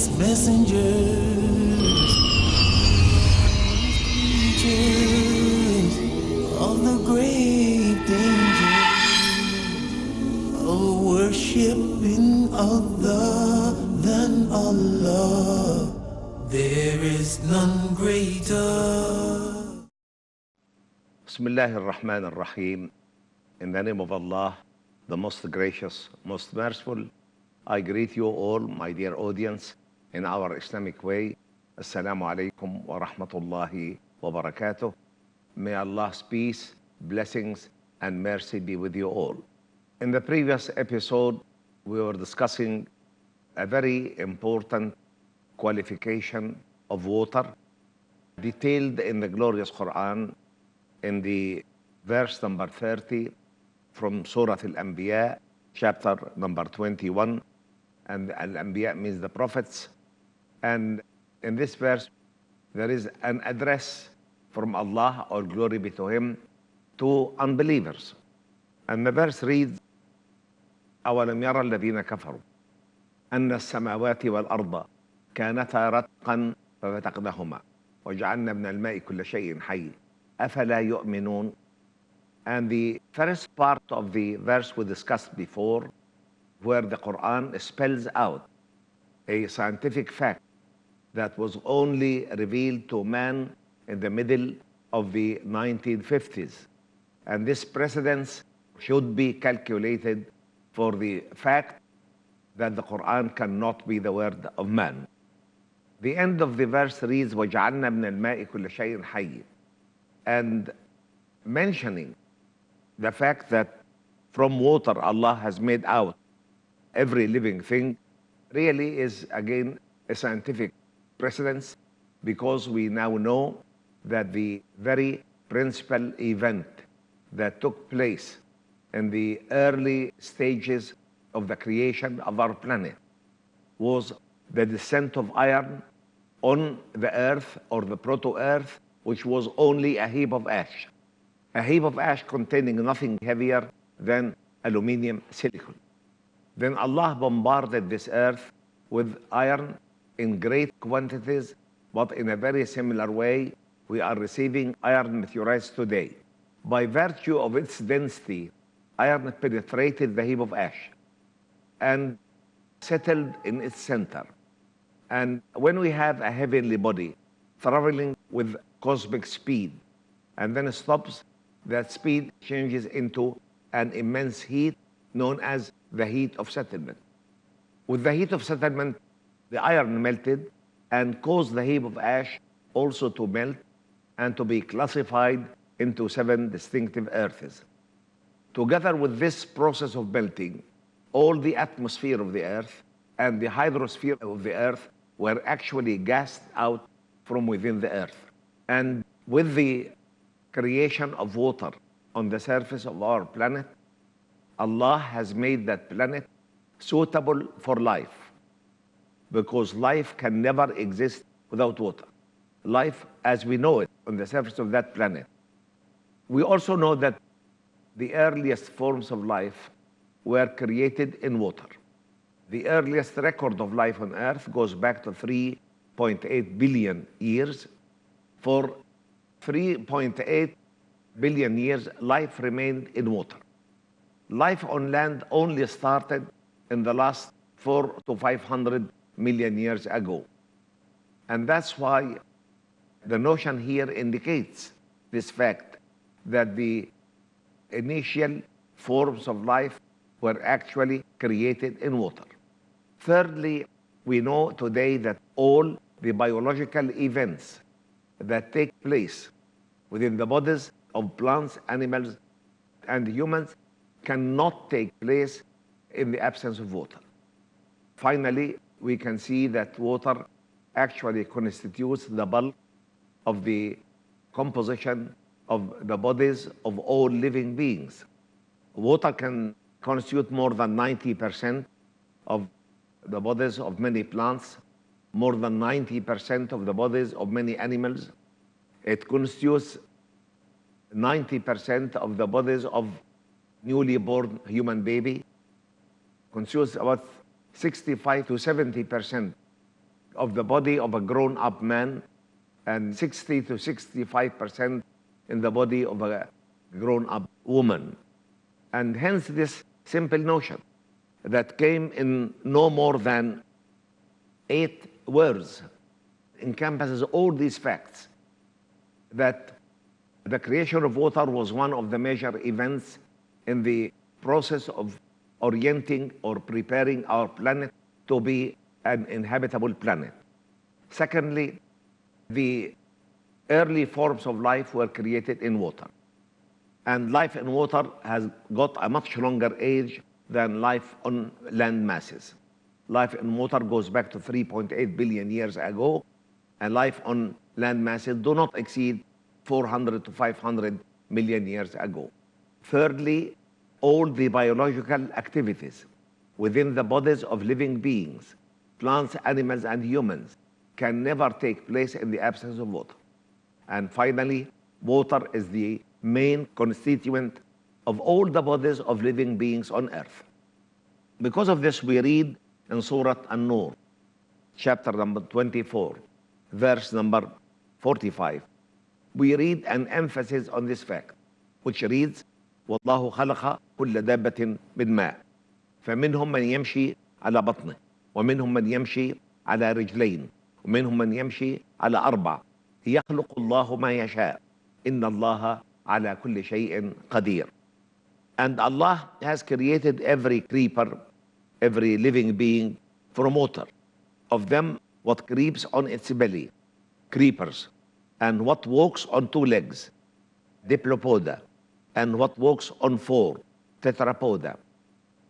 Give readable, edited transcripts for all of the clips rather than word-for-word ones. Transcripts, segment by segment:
his messengers, creatures of the great danger of worshiping other than Allah. There is none greater. Bismillah ar-Rahman ar-Rahim. In the name of Allah, the most gracious, most merciful, I greet you all, my dear audience, in our Islamic way. Assalamu alaikum wa rahmatullahi wa barakatuh. May Allah's peace, blessings, and mercy be with you all. In the previous episode, we were discussing a very important qualification of water, detailed in the glorious Qur'an, in the verse number 30 from Surah Al-Anbiya, chapter number 21. And Al-Anbiya means the prophets. And in this verse, there is an address from Allah, all glory be to Him, to unbelievers. And the verse reads, أَوَلَمْ يَرَ الَّذِينَ كَفَرُوا أَنَّ السَّمَاوَاتِ وَالْأَرْضَ كَانَتَا رَتْقًا فَفَتَقْنَاهُمَا وَجَعَلْنَا مِنَ الْمَاءِ كُلَّ شَيْءٍ حَيٍّ أَفَلَا يُؤْمِنُونَ. And the first part of the verse we discussed before, where the Quran spells out a scientific fact that was only revealed to man in the middle of the 1950s. And this precedence should be calculated for the fact that the Quran cannot be the word of man. The end of the verse reads, وَجَعَلْنَا مِنَ الْمَاءِ كُلَّ شَيْءٍ حَيٍّ. And mentioning the fact that from water Allah has made out every living thing really is again a scientific precedence, because we now know that the very principal event that took place in the early stages of the creation of our planet was the descent of iron on the earth, or the proto-earth, which was only a heap of ash. A heap of ash containing nothing heavier than aluminium silicon. Then Allah bombarded this earth with iron in great quantities, but in a very similar way, we are receiving iron meteorites today. By virtue of its density, iron penetrated the heap of ash and settled in its center. And when we have a heavenly body traveling with cosmic speed and then stops, that speed changes into an immense heat known as the heat of settlement. With the heat of settlement, the iron melted and caused the heap of ash also to melt and to be classified into 7 distinctive earths. Together with this process of melting, all the atmosphere of the earth and the hydrosphere of the earth were actually gassed out from within the earth. And with the creation of water on the surface of our planet, Allah has made that planet suitable for life, because life can never exist without water. Life as we know it on the surface of that planet. We also know that the earliest forms of life were created in water. The earliest record of life on Earth goes back to 3.8 billion years. For 3.8 billion years, life remained in water. Life on land only started in the last 400 to 500 million years ago. And that's why the notion here indicates this fact, that the initial forms of life were actually created in water. Thirdly, we know today that all the biological events that take place within the bodies of plants, animals, and humans cannot take place in the absence of water. Finally, we can see that water actually constitutes the bulk of the composition of the bodies of all living beings. Water can constitute more than 90% of the bodies of many plants, more than 90% of the bodies of many animals. It constitutes 90% of the bodies of newly born human baby, constitutes about 65 to 70% of the body of a grown-up man and 60 to 65% in the body of a grown-up woman. And hence this simple notion that came in no more than 8 words encompasses all these facts, that the creation of water was one of the major events in the process of orienting or preparing our planet to be an inhabitable planet. Secondly, the early forms of life were created in water. And life in water has got a much longer age than life on land masses. Life in water goes back to 3.8 billion years ago, and life on land masses do not exceed 400 to 500 million years ago. Thirdly, all the biological activities within the bodies of living beings, plants, animals, and humans, can never take place in the absence of water. And finally, water is the main constituent of all the bodies of living beings on earth. Because of this, we read in Surah An-Nur, chapter number 24, verse number 45. We read an emphasis on this fact, which reads, وَاللَّهُ خَلَقَ كُلَّ دَابَّةٍ مِّن مَاءٍ فمنهم من يمشي على بطنه ومنهم من يمشي على رجلين ومنهم من يمشي على 4 يخلق الله ما يشاء إن الله على كل شيء قدير. And Allah has created every creeper, every living being from water. Of them, what creeps on its belly, creepers, and what walks on 2 legs, diplopoda, and what walks on 4, tetrapoda.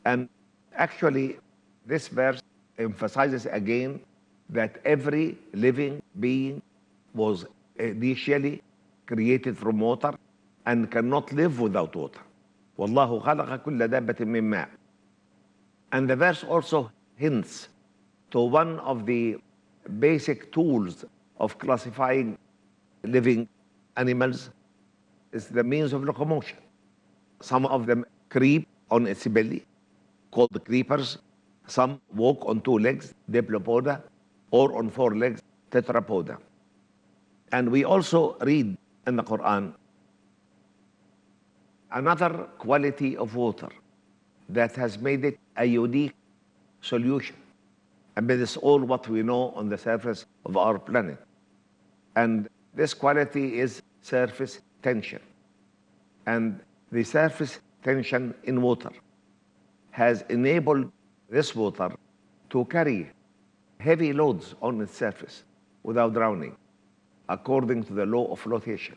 And actually, this verse emphasizes again that every living being was initially created from water and cannot live without water. وَاللَّهُ خَلَقَ كُلَّ دَابَّةٍ مِّن مَاءٍ. And the verse also hints to one of the basic tools of classifying living animals is the means of locomotion. Some of them creep on its belly, called the creepers. Some walk on 2 legs, diplopoda, or on 4 legs, tetrapoda. And we also read in the Qur'an another quality of water that has made it a unique solution amidst all what we know on the surface of our planet. And this quality is surface tension. And the surface tension in water has enabled this water to carry heavy loads on its surface without drowning, according to the law of flotation.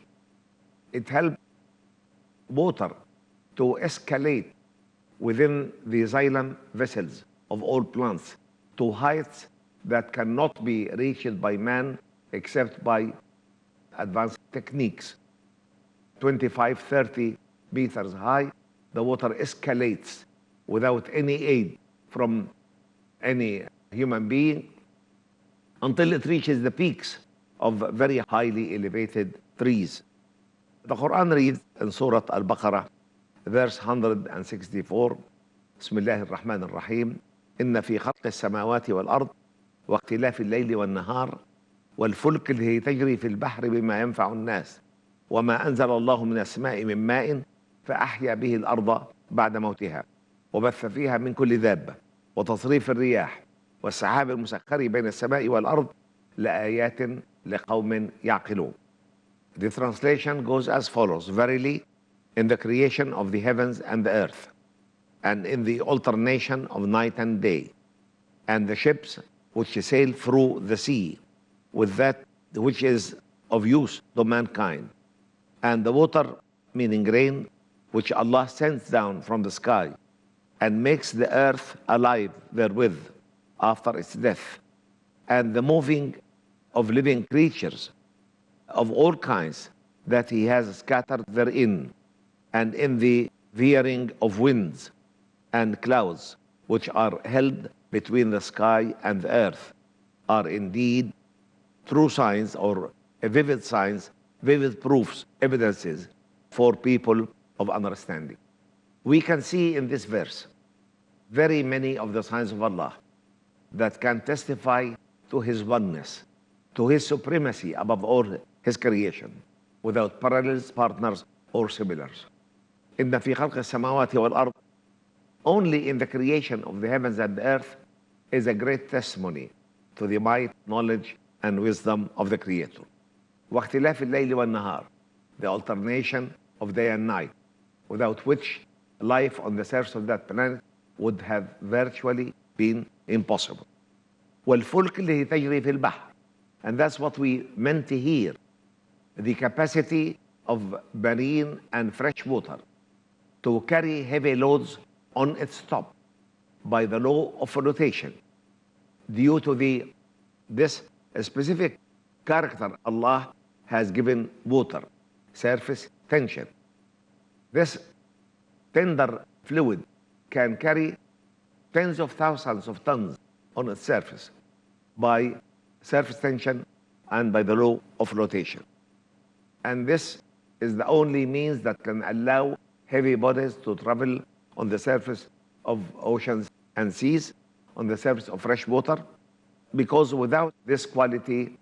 It helped water to escalate within the xylem vessels of all plants to heights that cannot be reached by man except by advanced techniques. 25, 30 meters high, the water escalates without any aid from any human being until it reaches the peaks of very highly elevated trees. The Quran reads in Surah Al-Baqarah, verse 164, بسم الله الرحمن الرحيم إن في خلق السماوات والأرض واختلاف الليل والنهار والفلك التي تجري في البحر بما ينفع الناس وما أنزل الله من السماء من ماء فأحيا به الأرض بعد موتها وبث فيها من كل دابة وتصريف الرياح والسحاب المسخر بين السماء والأرض لآيات لقوم يعقلون. The translation goes as follows: Verily, in the creation of the heavens and the earth, and in the alternation of night and day, and the ships which sail through the sea, with that which is of use to mankind, and the water, meaning rain, which Allah sends down from the sky, and makes the earth alive therewith after its death, and the moving of living creatures of all kinds that He has scattered therein, and in the veering of winds and clouds which are held between the sky and the earth, are indeed true signs or vivid signs, vivid proofs, evidences for people of understanding. We can see in this verse very many of the signs of Allah that can testify to his oneness, to his supremacy above all his creation, without parallels, partners, or similars. إن في خلق السماوات والأرض, only in the creation of the heavens and the earth is a great testimony to the might, knowledge, and wisdom of the Creator. واختلاف الليل والنهار, the alternation of day and night, without which life on the surface of that planet would have virtually been impossible. والفلك اللي تجري في البحر, and that's what we meant to hear, the capacity of marine and fresh water to carry heavy loads on its top by the law of flotation, due to this specific character Allah has given water, surface tension. This tender fluid can carry tens of thousands of tons on its surface by surface tension and by the law of flotation. And this is the only means that can allow heavy bodies to travel on the surface of oceans and seas, on the surface of fresh water, because without this quality,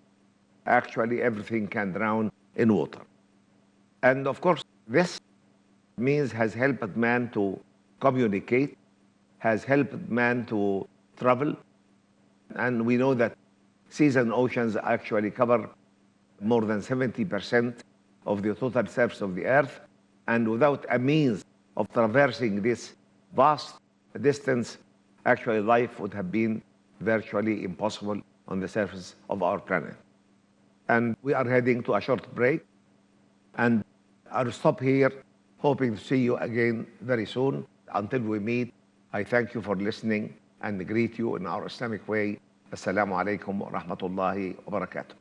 actually everything can drown in water. And of course, this means has helped man to communicate, has helped man to travel, and we know that seas and oceans actually cover more than 70% of the total surface of the earth, and without a means of traversing this vast distance, actually life would have been virtually impossible on the surface of our planet. And we are heading to a short break, and I'll stop here, hoping to see you again very soon. Until we meet, I thank you for listening and greet you in our Islamic way. Assalamu alaikum wa rahmatullahi wa barakatuh.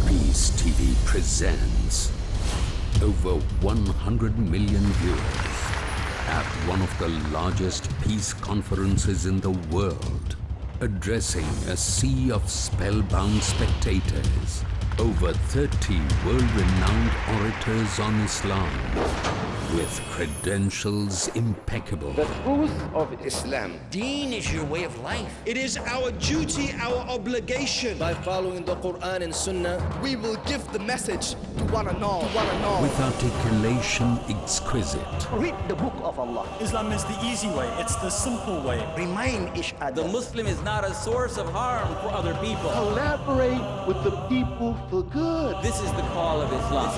Peace TV presents over 100 million viewers at one of the largest peace conferences in the world, addressing a sea of spellbound spectators. Over 30 world-renowned orators on Islam with credentials impeccable. The truth of Islam. Deen is your way of life. It is our duty, our obligation. By following the Qur'an and Sunnah, we will give the message to one and all. With articulation exquisite. Read the book of Allah. Islam is the easy way. It's the simple way. Remind each other. The Muslim is not a source of harm for other people. Collaborate with the people for good. This is the call of Islam.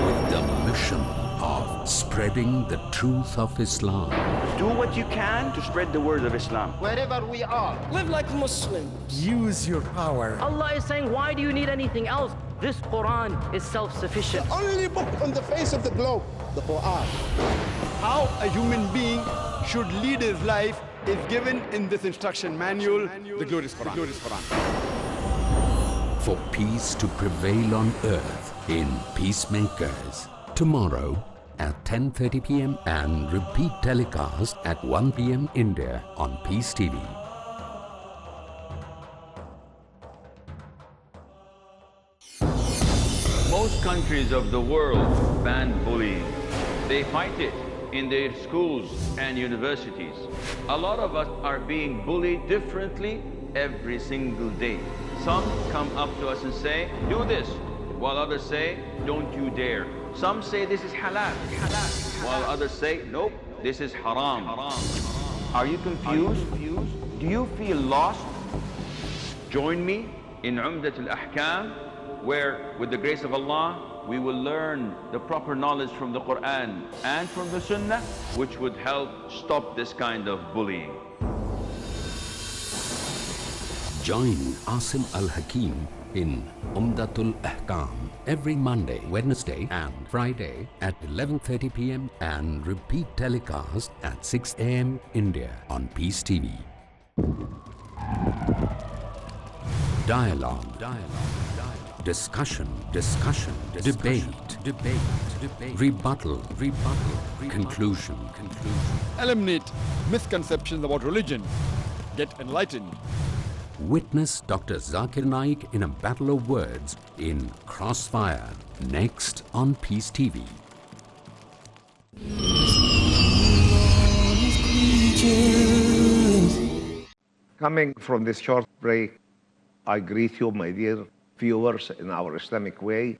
With the mission of spreading the truth of Islam. Do what you can to spread the word of Islam. Wherever we are. Live like Muslims. Use your power. Allah is saying, why do you need anything else? This Qur'an is self-sufficient. The only book on the face of the globe, the Qur'an. How a human being should lead his life is given in this instruction manual, the glorious Qur'an. For peace to prevail on earth in Peacemakers. Tomorrow at 10:30 p.m. and repeat telecast at 1 p.m. India on Peace TV. Most countries of the world ban bullying. They fight it in their schools and universities. A lot of us are being bullied differently every single day. Some come up to us and say, do this, while others say, don't you dare. Some say this is halal, while others say, nope, this is haram. Are you confused? Do you feel lost? Join me in Umdat al-Ahkam, where with the grace of Allah, we will learn the proper knowledge from the Qur'an and from the Sunnah, which would help stop this kind of bullying. Join Asim Al-Hakim in Umdatul Ahkam every Monday, Wednesday and Friday at 11:30 p.m. and repeat telecast at 6 a.m. India on Peace TV. Dialogue. Discussion. Debate. Rebuttal. Conclusion. Eliminate misconceptions about religion. Get enlightened. Witness Dr. Zakir Naik in a battle of words in Crossfire, next on Peace TV. teachings. Coming from this short break, I greet you, my dear viewers, in our Islamic way.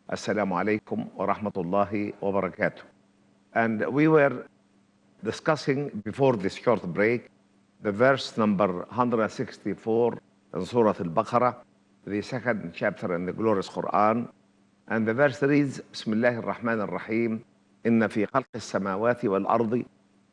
Assalamu alaikum wa rahmatullahi wa barakatuh. And we were discussing before this short break the verse number 164 in Surah Al-Baqarah, the second chapter in the glorious Qur'an. And the verse reads, Bismillah ar-Rahman ar-Rahim, إن في خلق السماوات والأرض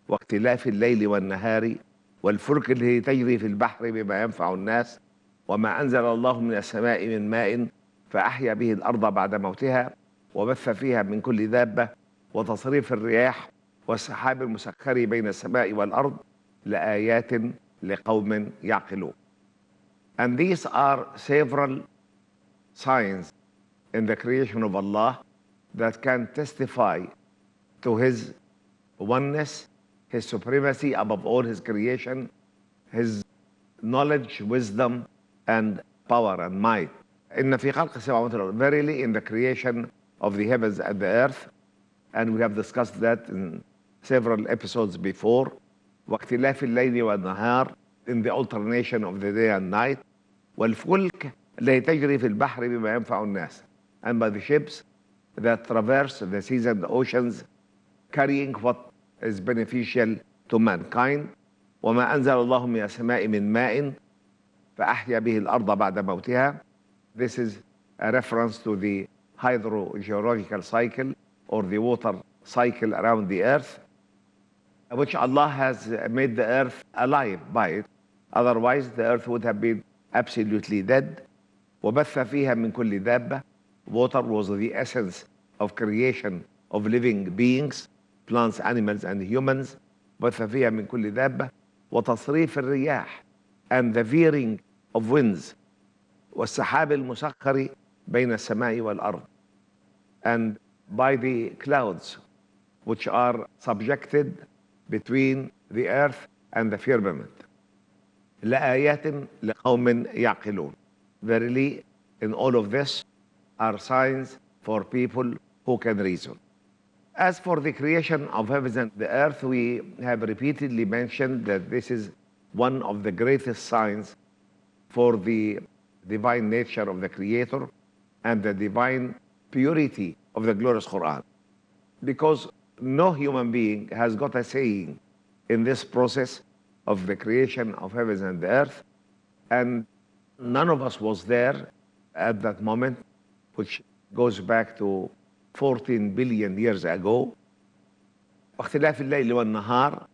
واختلاف الليل والنهار والفلك التي تجري في البحر بما ينفع الناس وما أنزل الله من السماء من ماء فأحيا به الأرض بعد موتها وبث فيها من كل دابة وتصريف الرياح والسحاب المسخر بين السماء والأرض لآيات لقوم يعقلون. And these are several signs in the creation of Allah that can testify to His oneness, His supremacy above all His creation, His knowledge, wisdom, and power and might. إن في خلق السماوات والأرض, verily in the creation of the heavens and the earth, and we have discussed that in several episodes before. واختلاف الليل والنهار, in the alternation of the day and night. والفلك التي تجري في البحر بما ينفع الناس, and by the ships that traverse the seas and the oceans, carrying what is beneficial to mankind. وما أنزل الله من السماء من ماء فأحيا به الأرض بعد موتها. This is a reference to the hydrogeological cycle or the water cycle around the earth, which Allah has made the earth alive by it. Otherwise the earth would have been absolutely dead. وبث فيها من كل دابة. Water was the essence of creation of living beings, plants, animals, and humans. بث فيها من كل دابة. وتصريف الرياح, and the veering of winds. والسحاب المسخر بين السماء والأرض, and by the clouds which are subjected between the earth and the firmament. لآيات لقوم يعقلون. Verily, in all of this are signs for people who can reason. As for the creation of heavens and the earth, we have repeatedly mentioned that this is one of the greatest signs for the divine nature of the Creator and the divine purity of the glorious Qur'an. Because no human being has got a saying in this process of the creation of heavens and the earth, and none of us was there at that moment, which goes back to 14 billion years ago. واختلاف الليل والنهار,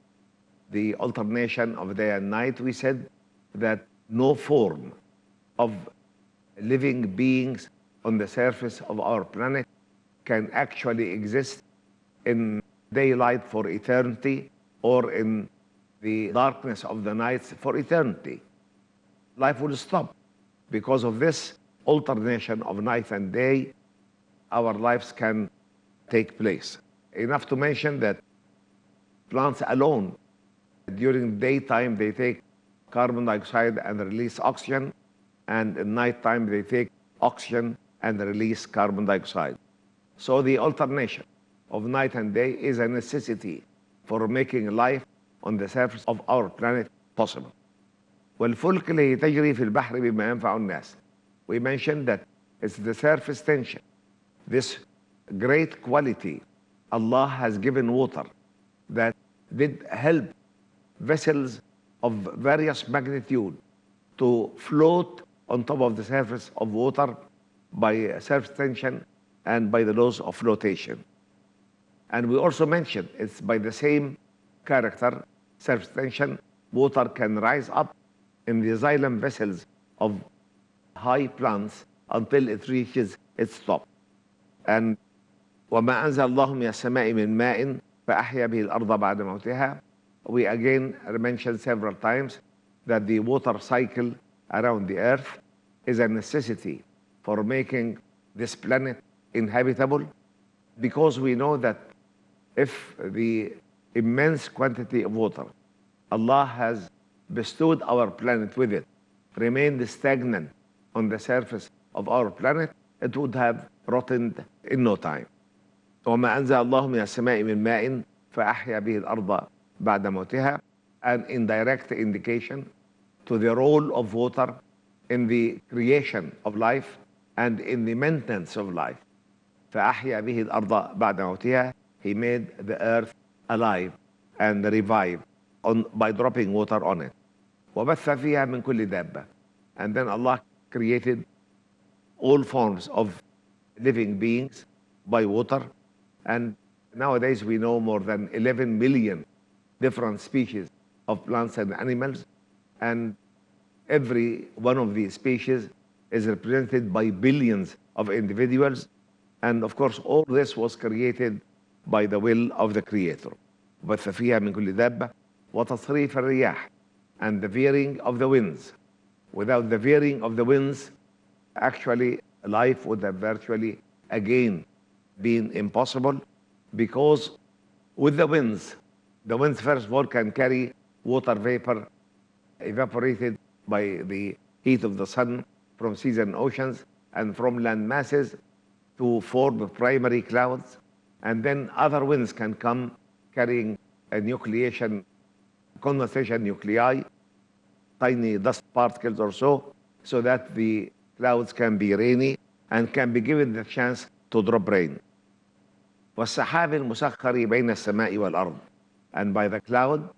the alternation of day and night. We said that no form of living beings on the surface of our planet can actually exist in daylight for eternity or in the darkness of the nights for eternity. Life will stop. Because of this alternation of night and day, our lives can take place. Enough to mention that plants alone, during daytime they take carbon dioxide and release oxygen, and at nighttime they take oxygen and release carbon dioxide. So the alternation of night and day is a necessity for making life on the surface of our planet possible. والفلك التي تجري في البحر بما ينفع الناس. We mentioned that it's the surface tension, this great quality Allah has given water that did help vessels of various magnitude to float on top of the surface of water by surface tension and by the laws of flotation. And we also mentioned it's by the same character, surface tension, water can rise up in the xylem vessels of high plants until it reaches its top. And وما أنزل الله من السماء من ماء فأحيا به الأرض بعد موتها. We again mentioned several times that the water cycle around the earth is a necessity for making this planet inhabitable, because we know that if the immense quantity of water Allah has bestowed our planet with it remained stagnant on the surface of our planet, it would have rotted in no time. وما أنزل الله من السماء من ماء فأحيا به الأرض بعد موتها. an indirect indication to the role of water in the creation of life and in the maintenance of life. فأحيا به الأرض بعد موتها. He made the earth alive and revive by dropping water on it. وبث فيها من كل دابة. And then Allah created all forms of living beings by water. And nowadays we know more than 11 million different species of plants and animals. And every one of these species is represented by billions of individuals. And of course, all this was created by the will of the Creator. وبث فيها من كل دابة وتصريف الرياح, and the veering of the winds. Without the veering of the winds, actually life would have virtually again been impossible, because with the winds first of all can carry water vapor evaporated by the heat of the sun from seas and oceans and from land masses to form primary clouds. And then other winds can come carrying a condensation nuclei, tiny dust particles or so that the clouds can be rainy and can be given the chance to drop rain. والسحاب المسخر بين السماء والأرض, and by the cloud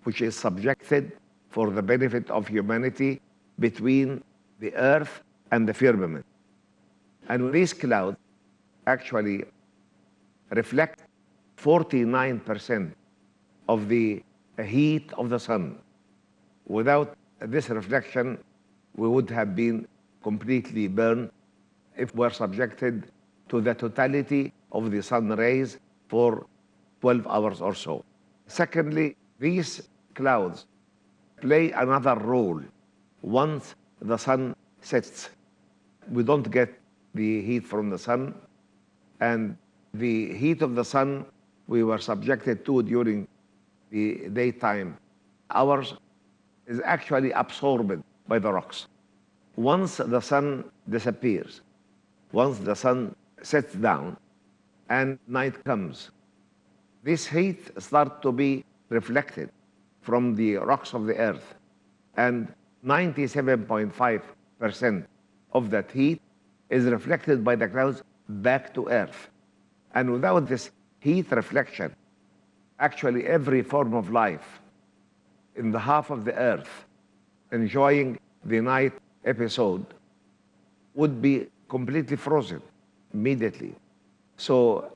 which is subjected for the benefit of humanity between the earth and the firmament. And these clouds actually reflect 49% of the heat of the sun. Without this reflection, we would have been completely burned if we're subjected to the totality of the sun rays for 12 hours or so. Secondly, these clouds play another role. Once the sun sets, we don't get the heat from the sun, and the heat of the sun we were subjected to during the daytime hours is actually absorbed by the rocks. Once the sun disappears, once the sun sets down and night comes, this heat starts to be reflected from the rocks of the earth, and 97.5% of that heat is reflected by the clouds back to earth. And without this heat reflection, actually every form of life in the half of the earth enjoying the night episode would be completely frozen immediately. So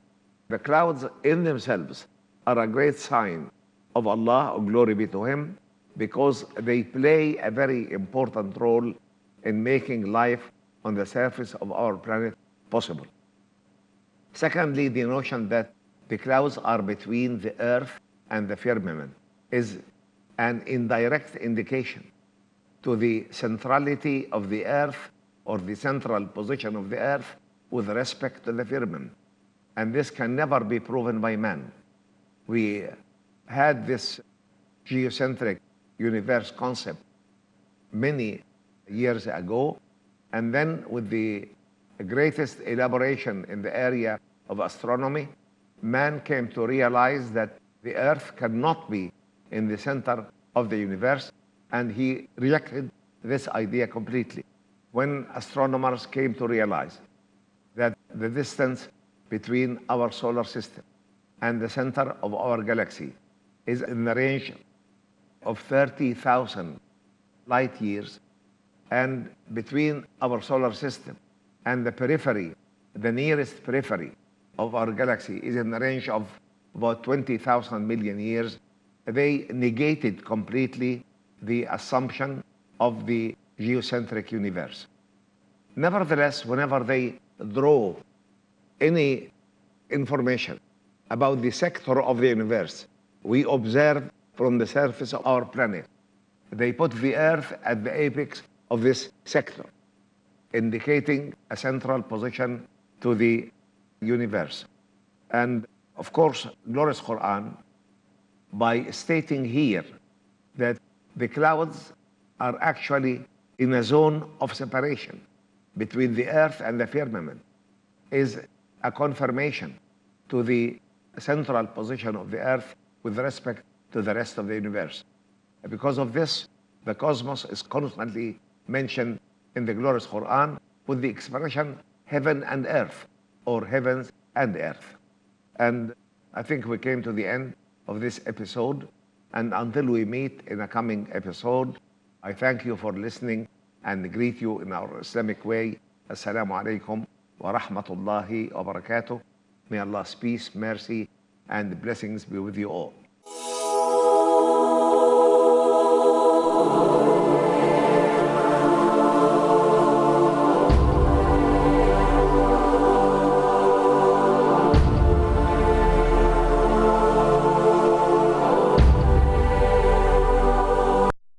the clouds in themselves are a great sign of Allah, glory be to Him, because they play a very important role in making life on the surface of our planet possible. Secondly, the notion that the clouds are between the earth and the firmament is an indirect indication to the centrality of the earth, or the central position of the earth with respect to the firmament. And this can never be proven by man. We had this geocentric universe concept many years ago, and then with the greatest elaboration in the area of astronomy, man came to realize that the earth cannot be in the center of the universe, and he rejected this idea completely. When astronomers came to realize that the distance between our solar system and the center of our galaxy is in the range of 30,000 light years, and between our solar system and the periphery, the nearest periphery of our galaxy is in the range of about 20,000 million years, they negated completely the assumption of the geocentric universe. Nevertheless, whenever they draw any information about the sector of the universe we observe from the surface of our planet, they put the Earth at the apex of this sector, indicating a central position to the universe. And of course, glorious Qur'an, by stating here that the clouds are actually in a zone of separation between the earth and the firmament, is a confirmation to the central position of the earth with respect to the rest of the universe. Because of this, the cosmos is constantly mentioned in the glorious Qur'an with the expression heaven and earth, or heavens and earth. And I think we came to the end of this episode, and until we meet in a coming episode, I thank you for listening and greet you in our Islamic way. Assalamu alaikum wa rahmatullahi wa barakatuh. May Allah's peace, mercy, and blessings be with you all.